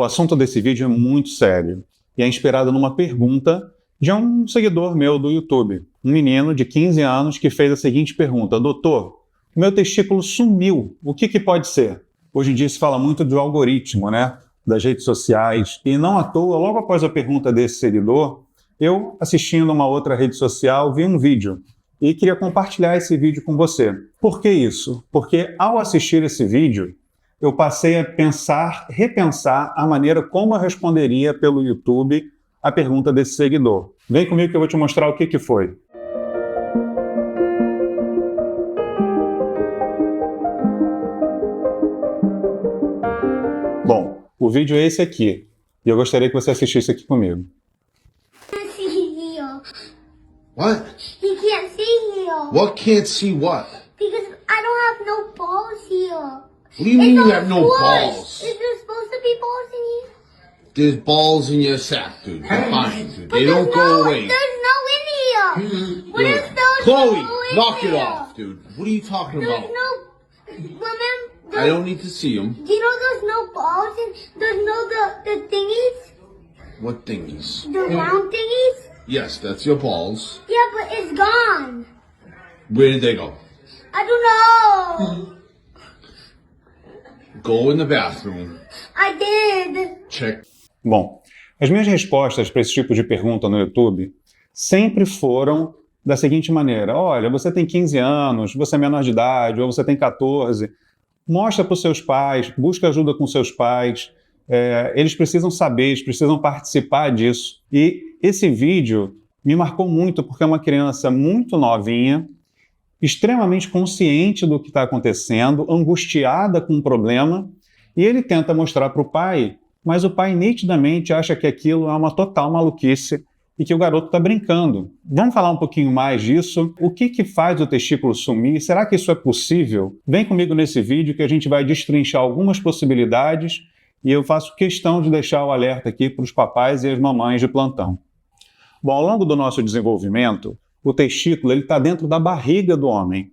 O assunto desse vídeo é muito sério e é inspirado numa pergunta de um seguidor meu do YouTube, um menino de 15 anos que fez a seguinte pergunta: doutor, o meu testículo sumiu, o que pode ser? Hoje em dia se fala muito do algoritmo, né, das redes sociais, e não à toa, logo após a pergunta desse seguidor, eu, assistindo uma outra rede social, vi um vídeo e queria compartilhar esse vídeo com você. Por que isso? Porque ao assistir esse vídeo, eu passei a repensar a maneira como eu responderia pelo YouTube a pergunta desse seguidor. Vem comigo que eu vou te mostrar o que foi. Bom, o vídeo é esse aqui, e eu gostaria que você assistisse aqui comigo. What? He can't see here. What can't see what? Because I don't have no balls here. What do you mean you all have no squash. balls? Is there supposed to be balls in here? There's balls in your sack, dude. They're fine, dude. But They there's don't go away. There's no in here. What Dude. if there's Chloe, no in knock here? it off, dude. What are you talking There's about? no. Remember? I don't need to see them. Do you know there's no balls and there's no the thingies? What thingies? The round thingies? Yes, that's your balls. Yeah, but it's gone. Where did they go? I don't know. Go in the bathroom. I did. Check. Bom, as minhas respostas para esse tipo de pergunta no YouTube sempre foram da seguinte maneira: olha, você tem 15 anos, você é menor de idade, ou você tem 14, mostra para os seus pais, busca ajuda com seus pais, eles precisam saber, eles precisam participar disso. E esse vídeo me marcou muito porque é uma criança muito novinha, extremamente consciente do que está acontecendo, angustiada com o problema, e ele tenta mostrar para o pai, mas o pai nitidamente acha que aquilo é uma total maluquice e que o garoto está brincando. Vamos falar um pouquinho mais disso? O que faz o testículo sumir? Será que isso é possível? Vem comigo nesse vídeo que a gente vai destrinchar algumas possibilidades e eu faço questão de deixar o alerta aqui para os papais e as mamães de plantão. Bom, ao longo do nosso desenvolvimento, o testículo está dentro da barriga do homem.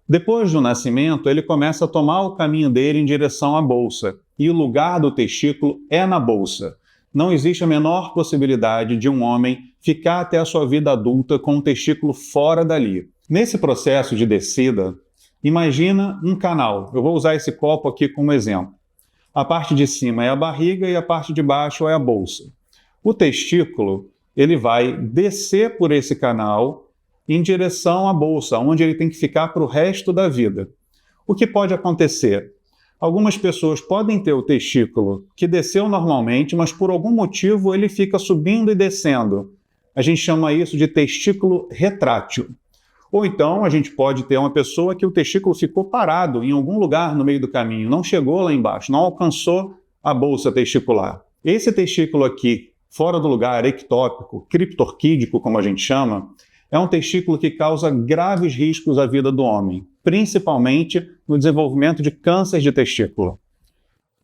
Depois do nascimento, ele começa a tomar o caminho dele em direção à bolsa, e o lugar do testículo é na bolsa. Não existe a menor possibilidade de um homem ficar até a sua vida adulta com o testículo fora dali. Nesse processo de descida, imagina um canal. Eu vou usar esse copo aqui como exemplo. A parte de cima é a barriga e a parte de baixo é a bolsa. O testículo, ele vai descer por esse canal em direção à bolsa, onde ele tem que ficar para o resto da vida. O que pode acontecer? Algumas pessoas podem ter o testículo que desceu normalmente, mas por algum motivo ele fica subindo e descendo. A gente chama isso de testículo retrátil. Ou então a gente pode ter uma pessoa que o testículo ficou parado em algum lugar no meio do caminho, não chegou lá embaixo, não alcançou a bolsa testicular. Esse testículo aqui, fora do lugar, ectópico, criptorquídico, como a gente chama, é um testículo que causa graves riscos à vida do homem, principalmente no desenvolvimento de câncer de testículo.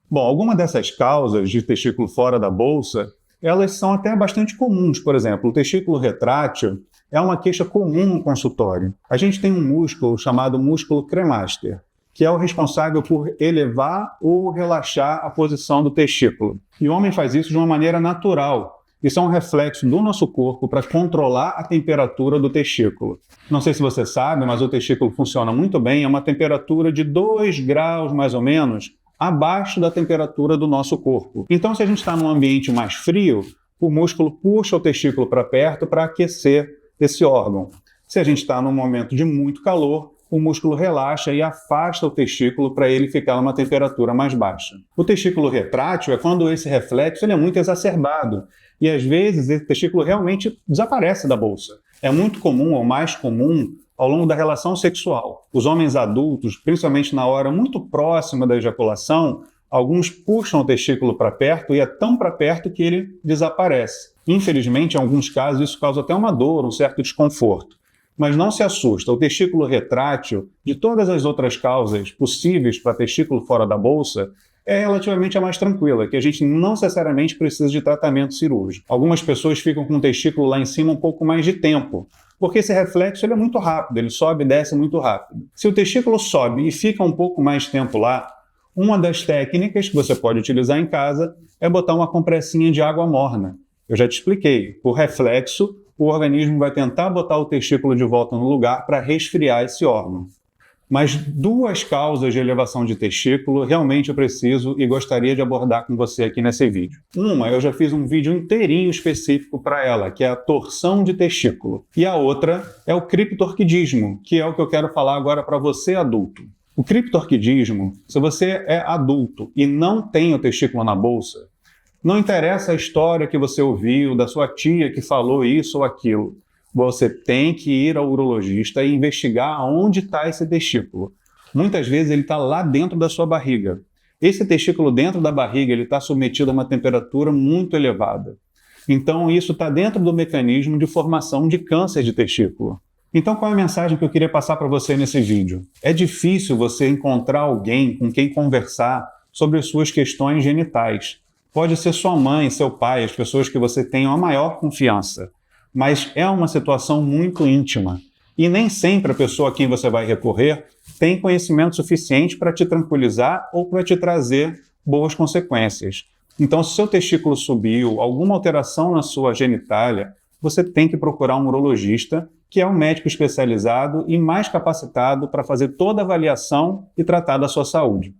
Bom, algumas dessas causas de testículo fora da bolsa, elas são até bastante comuns. Por exemplo, o testículo retrátil é uma queixa comum no consultório. A gente tem um músculo chamado músculo cremaster, que é o responsável por elevar ou relaxar a posição do testículo. E o homem faz isso de uma maneira natural. Isso é um reflexo do nosso corpo para controlar a temperatura do testículo. Não sei se você sabe, mas o testículo funciona muito bem a uma temperatura de 2 graus, mais ou menos, abaixo da temperatura do nosso corpo. Então, se a gente está num ambiente mais frio, o músculo puxa o testículo para perto para aquecer esse órgão. Se a gente está num momento de muito calor, o músculo relaxa e afasta o testículo para ele ficar numa temperatura mais baixa. O testículo retrátil é quando esse reflexo ele é muito exacerbado e às vezes esse testículo realmente desaparece da bolsa. É muito comum, ou mais comum, ao longo da relação sexual. Os homens adultos, principalmente na hora muito próxima da ejaculação, alguns puxam o testículo para perto e é tão para perto que ele desaparece. Infelizmente, em alguns casos, isso causa até uma dor, um certo desconforto. Mas não se assusta, o testículo retrátil, de todas as outras causas possíveis para testículo fora da bolsa, é relativamente a mais tranquila, que a gente não necessariamente precisa de tratamento cirúrgico. Algumas pessoas ficam com o testículo lá em cima um pouco mais de tempo, porque esse reflexo ele é muito rápido, ele sobe e desce muito rápido. Se o testículo sobe e fica um pouco mais tempo lá, Uma das técnicas que você pode utilizar em casa é botar uma compressinha de água morna. Eu já te expliquei, por reflexo, o organismo vai tentar botar o testículo de volta no lugar para resfriar esse órgão. Mas 2 causas de elevação de testículo realmente eu preciso e gostaria de abordar com você aqui nesse vídeo. Uma, eu já fiz um vídeo inteirinho específico para ela, que é a torção de testículo. E a outra é o criptorquidismo, que é o que eu quero falar agora para você adulto. O criptorquidismo, se você é adulto e não tem o testículo na bolsa, não interessa a história que você ouviu da sua tia que falou isso ou aquilo. Você tem que ir ao urologista e investigar onde está esse testículo. Muitas vezes ele está lá dentro da sua barriga. Esse testículo dentro da barriga está submetido a uma temperatura muito elevada. Então isso está dentro do mecanismo de formação de câncer de testículo. Então qual é a mensagem que eu queria passar para você nesse vídeo? É difícil você encontrar alguém com quem conversar sobre as suas questões genitais. Pode ser sua mãe, seu pai, as pessoas que você tem a maior confiança. Mas é uma situação muito íntima. E nem sempre a pessoa a quem você vai recorrer tem conhecimento suficiente para te tranquilizar ou para te trazer boas consequências. Então, se seu testículo subiu, alguma alteração na sua genitália, você tem que procurar um urologista, que é um médico especializado e mais capacitado para fazer toda a avaliação e tratar da sua saúde.